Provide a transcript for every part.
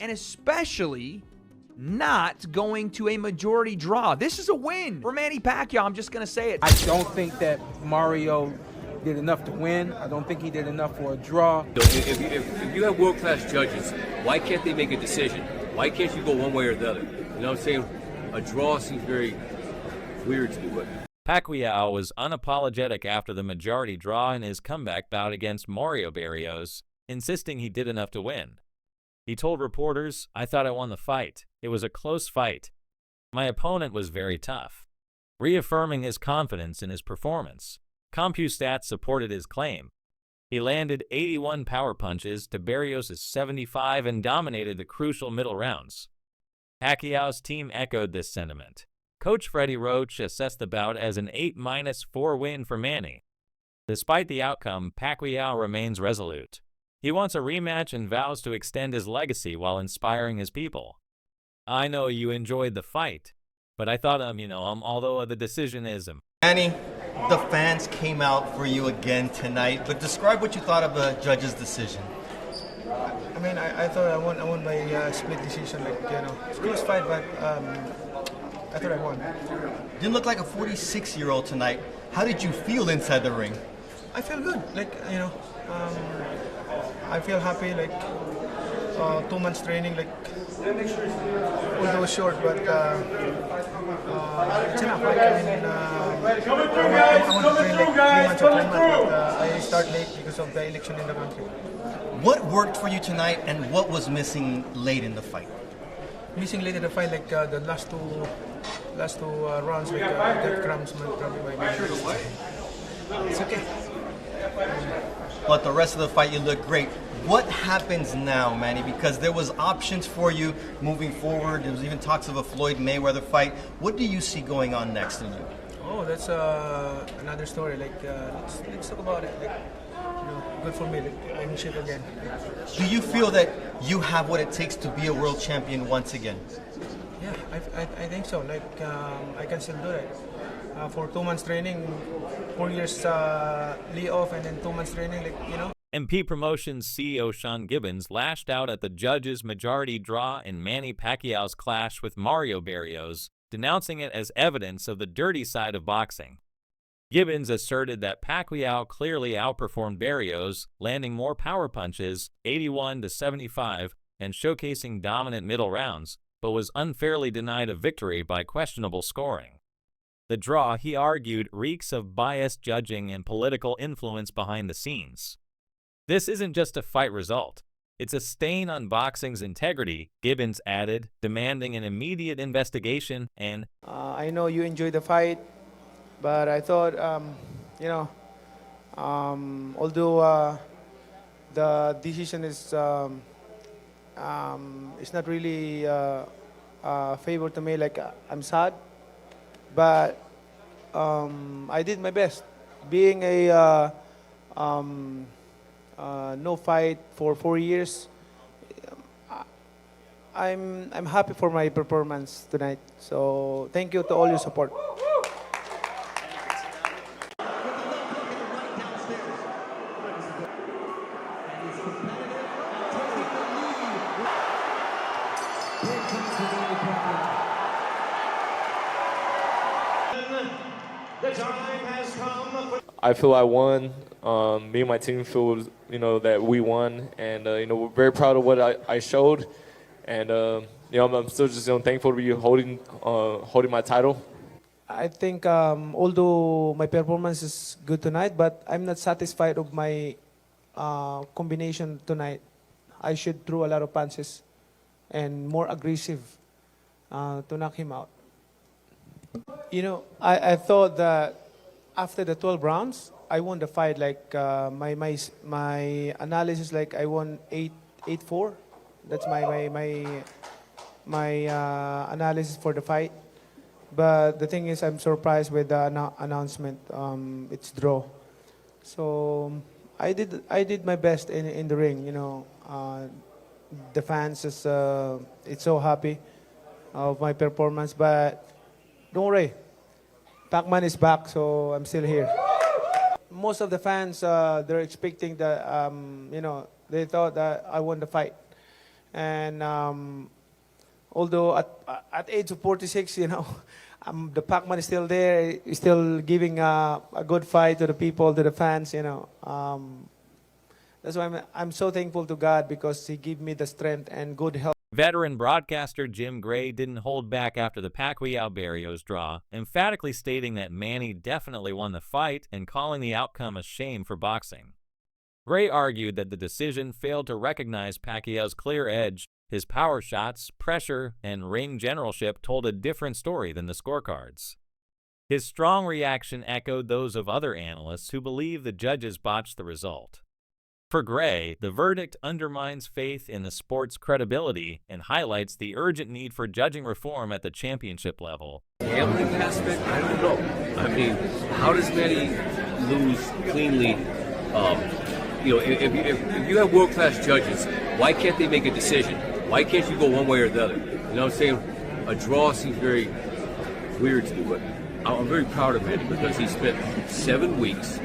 and especially not going to a majority draw. This is a win for Manny Pacquiao. I'm just going to say it. I don't think that Mario did enough to win. I don't think he did enough for a draw. So if you have world-class judges, why can't they make a decision? Why can't you go one way or the other? You know what I'm saying? A draw seems very weird to me. But Pacquiao was unapologetic after the majority draw in his comeback bout against Mario Barrios, insisting he did enough to win. He told reporters, "I thought I won the fight. It was a close fight. My opponent was very tough," reaffirming his confidence in his performance. CompuStats supported his claim. He landed 81 power punches to Barrios' 75 and dominated the crucial middle rounds. Pacquiao's team echoed this sentiment. Coach Freddie Roach assessed the bout as an 8-4 win for Manny. Despite the outcome, Pacquiao remains resolute. He wants a rematch and vows to extend his legacy while inspiring his people. "I know you enjoyed the fight, but I thought, although the decision is..." Manny, the fans came out for you again tonight, but describe what you thought of the judge's decision. I mean, I thought I won by split decision, it's a close fight, but I thought I won. Didn't look like a 46-year-old tonight. How did you feel inside the ring? I feel good, I feel happy, 2 months training, although short, but it's enough. I want to train 3 months or 4 months, but I start late because of the election in the country. What worked for you tonight, and what was missing late in the fight? Missing late in the fight, the last two rounds, that cramps probably by me. It's okay. But the rest of the fight, you look great. What happens now, Manny? Because there was options for you moving forward. There was even talks of a Floyd Mayweather fight. What do you see going on next in you? Oh, that's another story. Let's talk about it. Good for me. I'm in shape again. Do you feel that you have what it takes to be a world champion once again? Yeah, I think so. I can still do it. For 2 months training, 4 years layoff, and then 2 months training, MP Promotions CEO Sean Gibbons lashed out at the judge's majority draw in Manny Pacquiao's clash with Mario Barrios, denouncing it as evidence of the dirty side of boxing. Gibbons asserted that Pacquiao clearly outperformed Barrios, landing more power punches, 81-75, and showcasing dominant middle rounds, but was unfairly denied a victory by questionable scoring. The draw, he argued, reeks of biased judging and political influence behind the scenes. "This isn't just a fight result. It's a stain on boxing's integrity," Gibbons added, demanding an immediate investigation and, I know you enjoyed the fight, but I thought, although the decision is not really favor to me, I'm sad, but I did my best. Being a no fight for 4 years, I'm happy for my performance tonight. So thank you to all your support. I feel I won. Me and my team feel, that we won, and we're very proud of what I showed, and I'm still just thankful to be holding my title. I think although my performance is good tonight, but I'm not satisfied of my combination tonight. I should throw a lot of punches and more aggressive to knock him out. I thought that after the 12 rounds, I won the fight. My analysis, I won 8-4. That's my analysis for the fight. But the thing is, I'm surprised with the announcement. It's draw. So I did my best in the ring. The fans is it's so happy of my performance. But don't worry, Pac-Man is back, so I'm still here. Most of the fans they're expecting that they thought that I won the fight, And although at age of 46, the Pac-Man is still there, he's still giving a good fight to the people, to the fans, That's why I'm so thankful to God, because He gave me the strength and good health. Veteran broadcaster Jim Gray didn't hold back after the Pacquiao-Barrios draw, emphatically stating that Manny definitely won the fight and calling the outcome a shame for boxing. Gray argued that the decision failed to recognize Pacquiao's clear edge. His power shots, pressure, and ring generalship told a different story than the scorecards. His strong reaction echoed those of other analysts who believe the judges botched the result. For Gray, the verdict undermines faith in the sport's credibility and highlights the urgent need for judging reform at the championship level. Gambling aspect, I don't know. I mean, how does Manny lose cleanly? If you have world-class judges, why can't they make a decision? Why can't you go one way or the other? You know what I'm saying? A draw seems very weird to me, but I'm very proud of Manny because he spent 7 weeks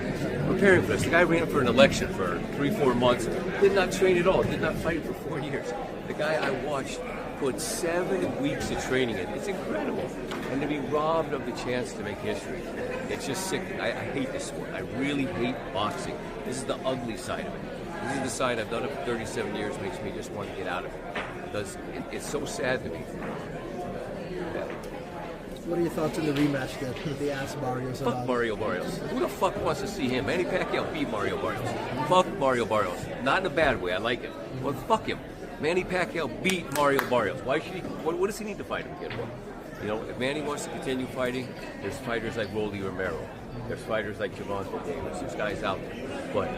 preparing for this. The guy ran for an election for 3-4 months, did not train at all, did not fight for 4 years. The guy I watched put 7 weeks of training in. It's incredible. And to be robbed of the chance to make history, it's just sick. I hate this sport. I really hate boxing. This is the ugly side of it. This is the side I've done it for 37 years, makes me just want to get out of it. Because it's so sad to me. Yeah. What are your thoughts on the rematch that they asked Barrios about? Fuck Mario Barrios. Who the fuck wants to see him? Manny Pacquiao beat Mario Barrios. Fuck Mario Barrios. Not in a bad way. I like him. But fuck him. Manny Pacquiao beat Mario Barrios. Why should he? What does he need to fight him again for? If Manny wants to continue fighting, there's fighters like Rolly Romero. There's fighters like Gervonta Davis. There's guys out there. But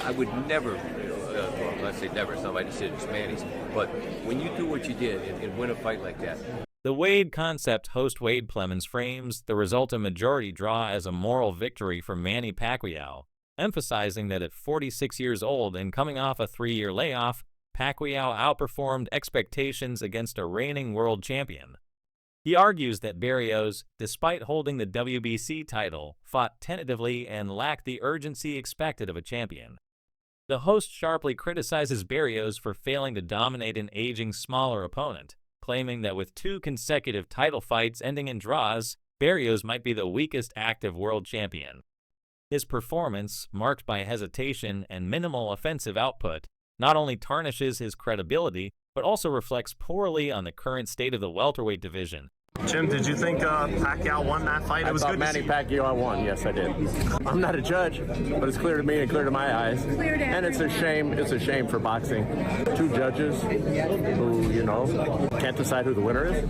I would never, well, let's say never, it's not my decision, it's Manny's. But when you do what you did and win a fight like that. The Wade Concept host Wade Plemons frames the resultant majority draw as a moral victory for Manny Pacquiao, emphasizing that at 46 years old and coming off a 3-year layoff, Pacquiao outperformed expectations against a reigning world champion. He argues that Barrios, despite holding the WBC title, fought tentatively and lacked the urgency expected of a champion. The host sharply criticizes Barrios for failing to dominate an aging smaller opponent, claiming that with 2 consecutive title fights ending in draws, Barrios might be the weakest active world champion. His performance, marked by hesitation and minimal offensive output, not only tarnishes his credibility, but also reflects poorly on the current state of the welterweight division. Jim, did you think Pacquiao won that fight? It was good. Manny Pacquiao won. Yes, I did. I'm not a judge, but it's clear to me and clear to my eyes. And it's a shame. It's a shame for boxing. 2 judges who, can't decide who the winner is.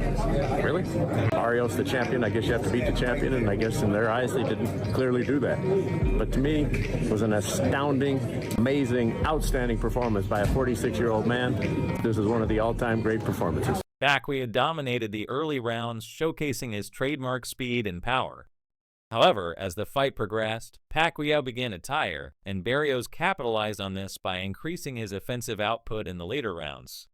Really? Barrios, the champion. I guess you have to beat the champion, and I guess in their eyes they didn't clearly do that. But to me, it was an astounding, amazing, outstanding performance by a 46-year-old man. This is one of the all-time great performances. Pacquiao dominated the early rounds, showcasing his trademark speed and power. However, as the fight progressed, Pacquiao began to tire, and Barrios capitalized on this by increasing his offensive output in the later rounds.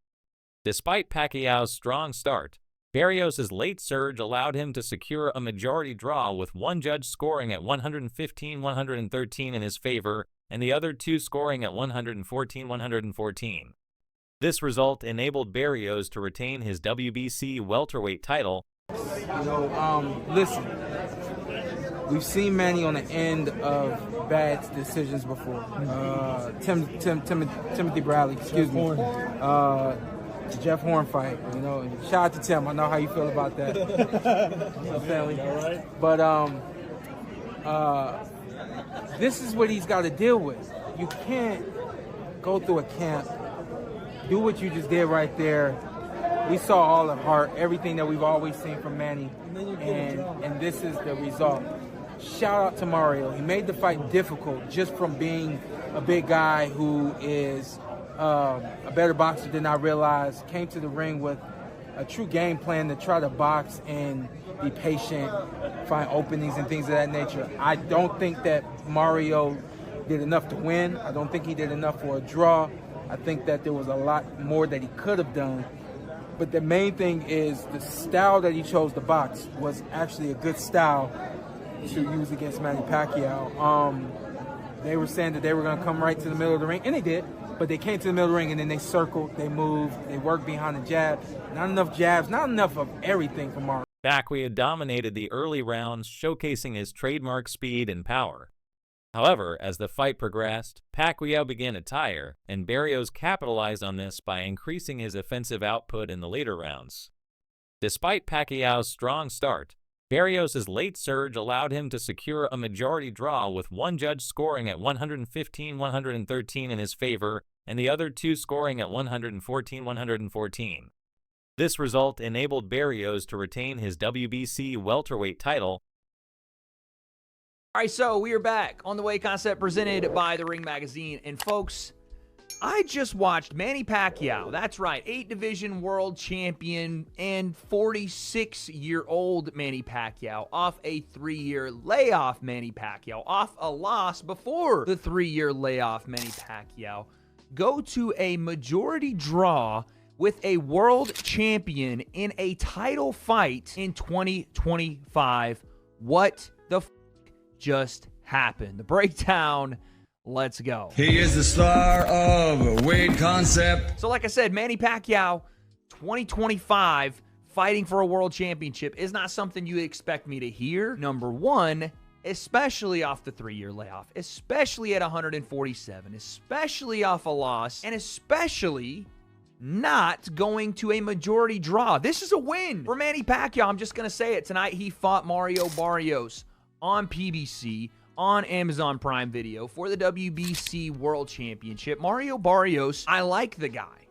Despite Pacquiao's strong start, Barrios' late surge allowed him to secure a majority draw, with one judge scoring at 115-113 in his favor, and the other 2 scoring at 114-114. This result enabled Barrios to retain his WBC welterweight title. Listen, we've seen Manny on the end of bad decisions before. Timothy Bradley, excuse me. The Jeff Horn fight, and shout out to Tim. I know how you feel about that. Family. But this is what he's got to deal with. You can't go through a camp, do what you just did right there. We saw all the heart, everything that we've always seen from Manny, and this is the result. Shout out to Mario. He made the fight difficult just from being a big guy who is a better boxer than I realized. Came to the ring with a true game plan to try to box and be patient, find openings and things of that nature. I don't think that Mario did enough to win. I don't think he did enough for a draw. I think that there was a lot more that he could have done. But the main thing is the style that he chose to box was actually a good style to use against Manny Pacquiao. They were saying that they were going to come right to the middle of the ring, and they did. But they came to the middle of the ring, and then they circled, they moved, they worked behind the jab. Not enough jabs, not enough of everything from Mario. Pacquiao dominated the early rounds, showcasing his trademark speed and power. However, as the fight progressed, Pacquiao began to tire, and Barrios capitalized on this by increasing his offensive output in the later rounds. Despite Pacquiao's strong start, Barrios' late surge allowed him to secure a majority draw, with one judge scoring at 115-113 in his favor and the other two scoring at 114-114. This result enabled Barrios to retain his WBC welterweight title. All right, so we are back on the Way Concept presented by The Ring Magazine. And folks, I just watched Manny Pacquiao, that's right, 8-division world champion and 46-year-old Manny Pacquiao, off a 3-year layoff. Manny Pacquiao, off a loss before the 3-year layoff. Manny Pacquiao go to a majority draw with a world champion in a title fight in 2025. What the just happened? The breakdown. Let's go. He is the star of Wade Concept. So like I said, Manny Pacquiao, 2025, fighting for a world championship is not something you expect me to hear. Number one, especially off the 3-year layoff, especially at 147, especially off a loss, and especially not going to a majority draw. This is a win for Manny Pacquiao. I'm just going to say it. Tonight, he fought Mario Barrios on PBC, on Amazon Prime Video for the WBC World Championship. Mario Barrios, I like the guy,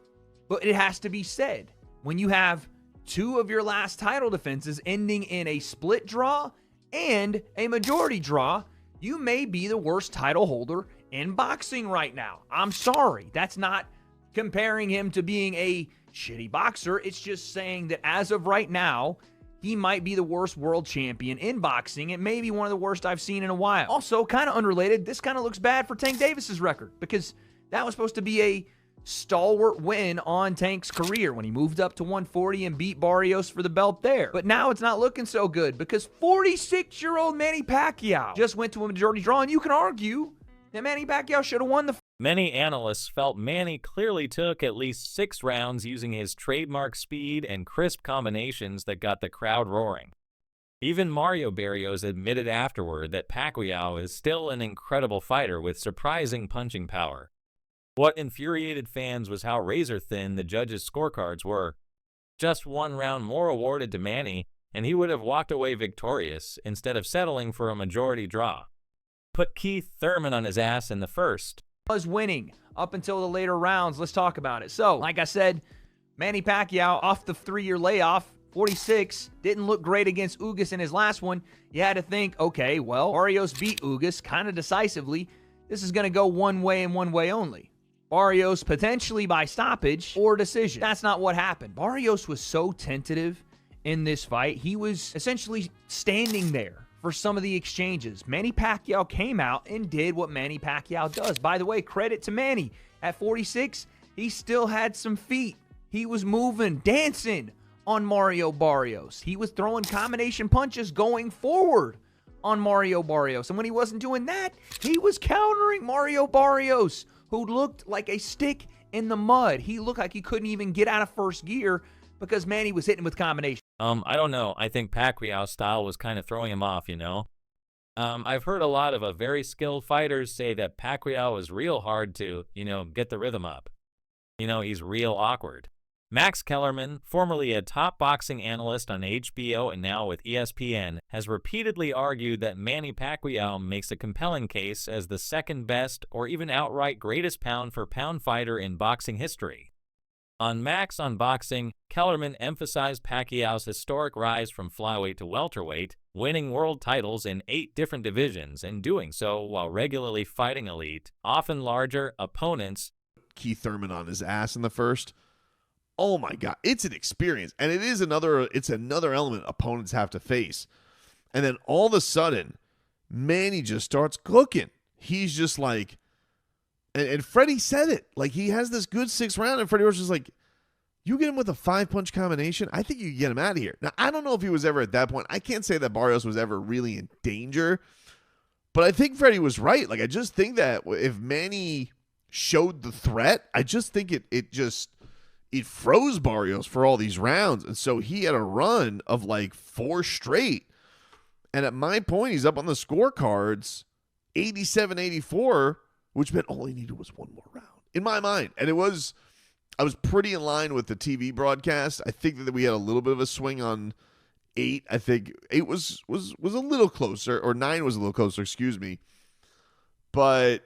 but it has to be said, when you have two of your last title defenses ending in a split draw and a majority draw, you may be the worst title holder in boxing right now. I'm sorry. That's not comparing him to being a shitty boxer. It's just saying that as of right now, he might be the worst world champion in boxing. It may be one of the worst I've seen in a while. Also, kind of unrelated, this kind of looks bad for Tank Davis's record, because that was supposed to be a stalwart win on Tank's career when he moved up to 140 and beat Barrios for the belt there. But now it's not looking so good, because 46-year-old Manny Pacquiao just went to a majority draw, and you can argue that Manny Pacquiao should have won the fight. Many analysts felt Manny clearly took at least 6 rounds using his trademark speed and crisp combinations that got the crowd roaring. Even Mario Barrios admitted afterward that Pacquiao is still an incredible fighter with surprising punching power. What infuriated fans was how razor-thin the judges' scorecards were. Just 1 round more awarded to Manny, and he would have walked away victorious instead of settling for a majority draw. Put Keith Thurman on his ass in the first. Was winning up until the later rounds. Let's talk about it. So, like I said, Manny Pacquiao off the 3-year layoff, 46, didn't look great against Ugas in his last one. You had to think, okay, well, Barrios beat Ugas kind of decisively. This is going to go one way and one way only. Barrios potentially by stoppage or decision. That's not what happened. Barrios was so tentative in this fight. He was essentially standing there for some of the exchanges. Manny Pacquiao came out and did what Manny Pacquiao does. By the way, credit to Manny. At 46, he still had some feet. He was moving, dancing on Mario Barrios. He was throwing combination punches going forward on Mario Barrios. And when he wasn't doing that, he was countering Mario Barrios, who looked like a stick in the mud. He looked like he couldn't even get out of first gear because Manny was hitting with combinations. I don't know. I think Pacquiao's style was kind of throwing him off, you know? I've heard a lot of very skilled fighters say that Pacquiao is real hard to, get the rhythm up. He's real awkward. Max Kellerman, formerly a top boxing analyst on HBO and now with ESPN, has repeatedly argued that Manny Pacquiao makes a compelling case as the second best or even outright greatest pound-for-pound fighter in boxing history. On Max on Boxing, Kellerman emphasized Pacquiao's historic rise from flyweight to welterweight, winning world titles in 8 different divisions and doing so while regularly fighting elite, often larger opponents. Keith Thurman on his ass in the first. Oh my God, it's an experience, and it's another element opponents have to face. And then all of a sudden, Manny just starts cooking. He's just like, and Freddie said it. Like, he has this good 6th round, and Freddie was just like, you get him with a 5-punch combination, I think you can get him out of here. Now, I don't know if he was ever at that point. I can't say that Barrios was ever really in danger, but I think Freddie was right. Like, I just think that if Manny showed the threat. I just think it froze Barrios for all these rounds. And so he had a run of like 4 straight. And at my point, he's up on the scorecards 87-84, which meant all he needed was one more round in my mind. And I was pretty in line with the TV broadcast. I think that we had a little bit of a swing on 8. I think 8 was a little closer, or 9 was a little closer, excuse me. But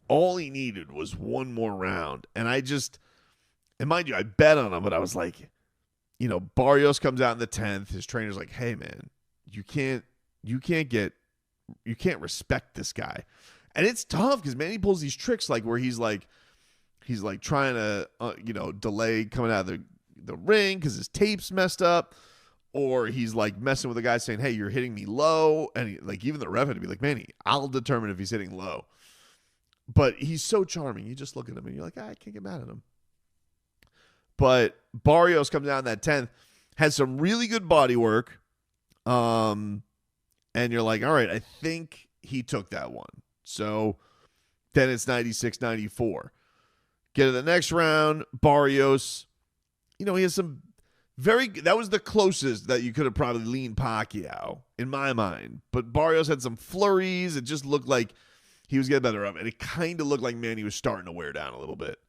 all he needed was one more round. And mind you, I bet on him, but I was like, Barrios comes out in the 10th. His trainer's like, hey man, you can't respect this guy. And it's tough because Manny pulls these tricks like where he's like trying to delay coming out of the ring because his tape's messed up, or he's like messing with the guy saying, hey, you're hitting me low, and even the ref had to be like, Manny, I'll determine if he's hitting low. But he's so charming. You just look at him and you're like, I can't get mad at him. But Barrios comes down that 10th, has some really good body work, and you're like, all right, I think he took that one. So then it's 96-94. Get to the next round, Barrios, he has some that was the closest that you could have probably leaned Pacquiao, in my mind. But Barrios had some flurries. It just looked like he was getting better up, and it kind of looked like Manny was starting to wear down a little bit.